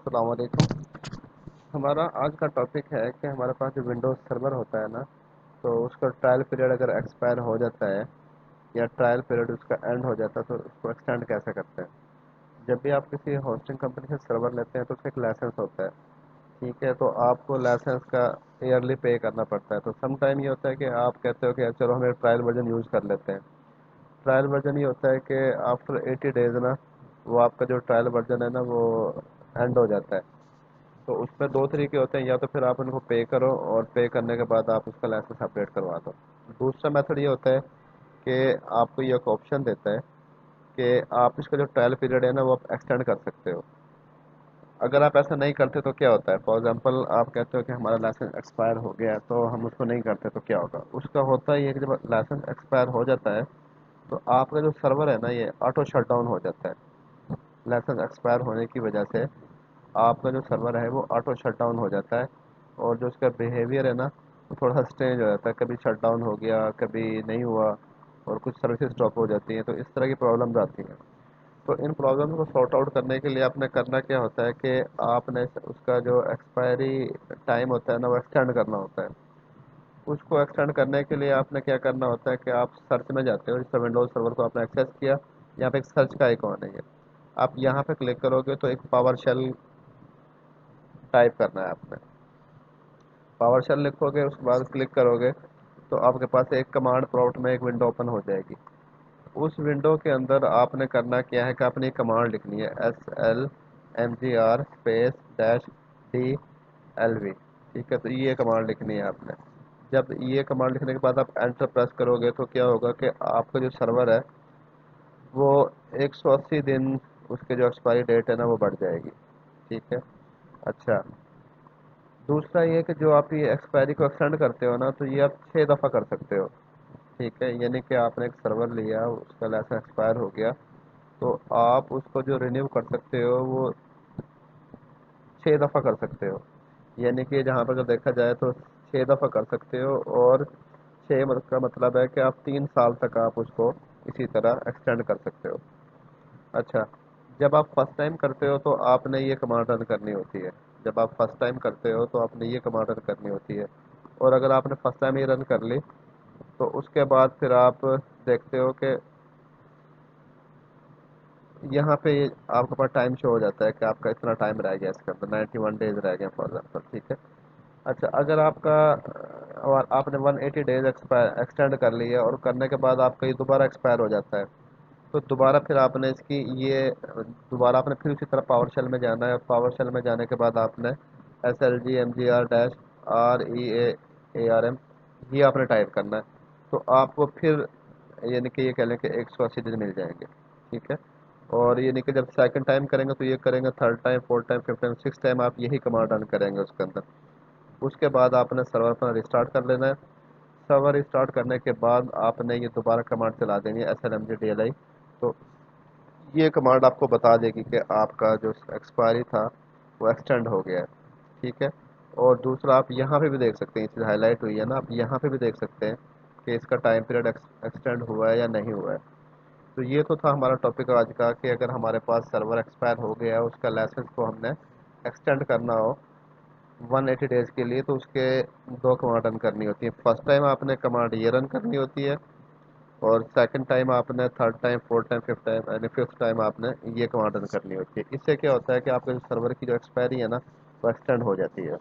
السلام علیکم۔ ہمارا آج کا ٹاپک ہے کہ ہمارے پاس جو ونڈوز سرور ہوتا ہے نا، تو اس کا ٹرائل پیریڈ اگر ایکسپائر ہو جاتا ہے یا ٹرائل پیریڈ اس کا اینڈ ہو جاتا ہے تو اس کو ایکسٹینڈ کیسے کرتے ہیں؟ جب بھی آپ کسی ہوسٹنگ کمپنی سے سرور لیتے ہیں تو اس کا ایک لائسنس ہوتا ہے، ٹھیک ہے؟ تو آپ کو لائسنس کا ایئرلی پے کرنا پڑتا ہے۔ تو سم ٹائم یہ ہوتا ہے کہ آپ کہتے ہو کہ چلو ہم ایک ٹرائل ورژن یوز کر لیتے ہیں۔ ٹرائل ورژن یہ ہوتا ہے کہ آفٹر 80 days نا، وہ آپ کا جو ٹرائل ورژن ہے نا وہ اینڈ ہو جاتا ہے۔ تو اس میں دو طریقے ہوتے ہیں، یا تو پھر آپ ان کو پے کرو اور پے کرنے کے بعد آپ اس کا لائسنس اپڈیٹ کروا دو۔ دوسرا میتھڈ یہ ہوتا ہے کہ آپ کو یہ ایک آپشن دیتا ہے کہ آپ اس کا جو ٹرائل پیریڈ ہے نا وہ آپ ایکسٹینڈ کر سکتے ہو۔ اگر آپ ایسا نہیں کرتے تو کیا ہوتا ہے؟ فار ایگزامپل آپ کہتے ہو کہ ہمارا لائسنس ایکسپائر ہو گیا تو ہم اس کو نہیں کرتے تو کیا ہوگا؟ اس کا ہوتا ہی ہے کہ جب لائسنس ایکسپائر ہو جاتا ہے تو آپ کا جو سرور ہے نا یہ آٹو شٹ ڈاؤن ہو جاتا ہے۔ لائسنس ایکسپائر ہونے کی وجہ سے آپ کا جو سرور ہے وہ آٹو شٹ ڈاؤن ہو جاتا ہے، اور جو اس کا بیہیویئر ہے نا وہ تھوڑا سا اسٹرینج ہو جاتا ہے، کبھی شٹ ڈاؤن ہو گیا کبھی نہیں ہوا، اور کچھ سروسز اسٹاپ ہو جاتی ہیں، تو اس طرح کی پرابلمز آتی ہیں۔ تو ان پرابلمس کو سارٹ آؤٹ کرنے کے لیے آپ نے کرنا کیا ہوتا ہے کہ آپ نے اس کا جو ایکسپائری ٹائم ہوتا ہے نا وہ ایکسٹینڈ کرنا ہوتا ہے۔ اس کو ایکسٹینڈ کرنے کے لیے آپ نے کیا کرنا ہوتا ہے کہ آپ سرچ میں جاتے ہو، جس ونڈوز سرور کو آپ نے ایکسیس کیا، یہاں پہ ایک سرچ کا آئیکن ہے، آپ یہاں پہ کلک کرو گے تو ایک پاور شیل ٹائپ کرنا ہے آپ نے۔ پاور شیل لکھو گے، اس کے بعد کلک کرو گے تو آپ کے پاس ایک کمانڈ پرومپٹ میں ایک ونڈو اوپن ہو جائے گی۔ اس ونڈو کے اندر آپ نے کرنا کیا ہے کہ آپ نے ایک کمانڈ لکھنی ہے SLMGR اسپیس ڈیش DLV، ٹھیک ہے؟ تو یہ کمانڈ لکھنی ہے آپ نے۔ جب یہ کمانڈ لکھنے کے بعد آپ انٹر پریس کرو گے تو کیا ہوگا کہ آپ کا جو سرور ہے وہ 180 دن اس کے جو ایکسپائری ڈیٹ ہے نا وہ بڑھ جائے گی، ٹھیک ہے؟ اچھا، دوسرا یہ کہ جو آپ یہ ایکسپائری کو ایکسٹینڈ کرتے ہو نا تو یہ آپ 6 دفعہ کر سکتے ہو، ٹھیک ہے؟ یعنی کہ آپ نے ایک سرور لیا، اس کا لائسنس ایکسپائر ہو گیا تو آپ اس کو جو رینیو کر سکتے ہو وہ 6 دفعہ کر سکتے ہو۔ یعنی کہ جہاں پر جو دیکھا جائے تو 6 دفعہ کر سکتے ہو، اور کا مطلب ہے کہ آپ 3 سال تک آپ اس کو اسی طرح ایکسٹینڈ کر سکتے ہو۔ اچھا، جب آپ فرسٹ ٹائم کرتے ہو تو آپ نے یہ کمانڈ رن کرنی ہوتی ہے۔ جب آپ فرسٹ ٹائم کرتے ہو تو آپ نے یہ کمانڈ رن کرنی ہوتی ہے، اور اگر آپ نے فرسٹ ٹائم یہ رن کر لی تو اس کے بعد پھر آپ دیکھتے ہو کہ یہاں پہ آپ کے پاس ٹائم شو ہو جاتا ہے کہ آپ کا اتنا ٹائم رہ گیا، اس کے اندر 91 days رہ گئے فار ایگزامپل، ٹھیک ہے؟ اچھا، اگر آپ کا اور آپ نے 180 days ایکسٹینڈ کر لی ہے اور کرنے کے بعد آپ کا یہ دوبارہ ایکسپائر ہو جاتا ہے، تو دوبارہ پھر آپ نے اس کی یہ دوبارہ آپ نے پھر اسی طرح پاور شیل میں جانا ہے، اور پاور شیل میں جانے کے بعد آپ نے SLGMGR ڈیش REAARM یہ آپ نے ٹائپ کرنا ہے، تو آپ کو پھر یعنی کہ یہ کہہ لیں کہ 180 دن مل جائیں گے، ٹھیک ہے؟ اور یعنی کہ جب سیکنڈ ٹائم کریں گے تو یہ کریں گے، third time, fourth time, fifth time, six time آپ یہی کمانڈ رن کریں گے اس کے اندر۔ اس کے بعد آپ نے سرور پر ریسٹارٹ کر لینا ہے۔ سرور ریسٹارٹ کرنے کے بعد آپ نے یہ دوبارہ کمانڈ چلا دینی ہے SLMGDLI، تو یہ کمانڈ آپ کو بتا دے گی کہ آپ کا جو ایکسپائری تھا وہ ایکسٹینڈ ہو گیا ہے، ٹھیک ہے؟ اور دوسرا آپ یہاں پہ بھی دیکھ سکتے ہیں، چیز ہائی لائٹ ہوئی ہے نا، آپ یہاں پہ بھی دیکھ سکتے ہیں کہ اس کا ٹائم پیریڈ ایکسٹینڈ ہوا ہے یا نہیں ہوا ہے۔ تو یہ تو تھا ہمارا ٹاپک آج کا کہ اگر ہمارے پاس سرور ایکسپائر ہو گیا ہے، اس کا لائسنس کو ہم نے ایکسٹینڈ کرنا ہو 180 days کے لیے، تو اس کے دو کمانڈ رن کرنی ہوتی ہیں۔ فرسٹ ٹائم آپ نے کمانڈ یہ رن کرنی ہوتی ہے، اور سیکنڈ ٹائم آپ نے، third time, fourth time, fifth time, یعنی ففتھ ٹائم آپ نے یہ کمانڈ رن کرنی ہوتی ہے۔ اس سے کیا ہوتا ہے کہ آپ کے سرور کی جو ایکسپائری ہے نا وہ ایکسٹینڈ ہو جاتی ہے۔